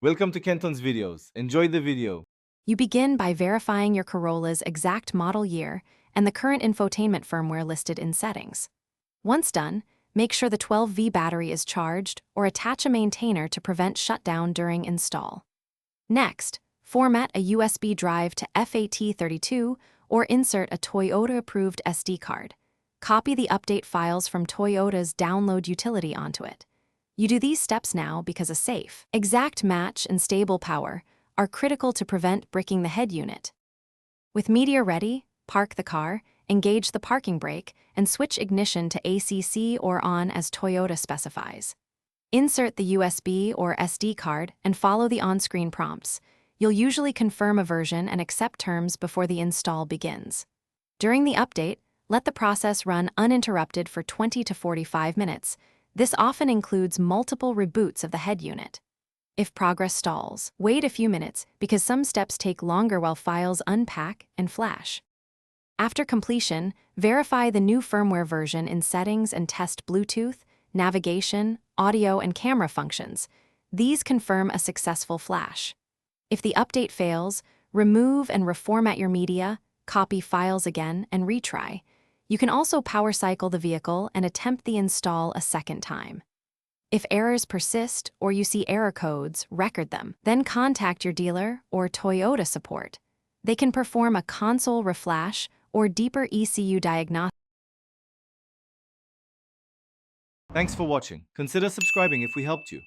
Welcome to Kenton's videos. Enjoy the video. You begin by verifying your Corolla's exact model year and the current infotainment firmware listed in settings. Once done, make sure the 12V battery is charged or attach a maintainer to prevent shutdown during install. Next, format a USB drive to FAT32 or insert a Toyota-approved SD card. Copy the update files from Toyota's download utility onto it. You do these steps now because a safe, exact match and stable power are critical to prevent bricking the head unit. With media ready, park the car, engage the parking brake, and switch ignition to ACC or on as Toyota specifies. Insert the USB or SD card and follow the on-screen prompts. You'll usually confirm a version and accept terms before the install begins. During the update, let the process run uninterrupted for 20 to 45 minutes. This often includes multiple reboots of the head unit. If progress stalls, wait a few minutes because some steps take longer while files unpack and flash. After completion, verify the new firmware version in settings and test Bluetooth, navigation, audio, and camera functions. These confirm a successful flash. If the update fails, remove and reformat your media, copy files again, and retry. You can also power cycle the vehicle and attempt the install a second time. If errors persist or you see error codes, record them. Then contact your dealer or Toyota support. They can perform a console reflash or deeper ECU diagnostics. Thanks for watching. Consider subscribing if we helped you.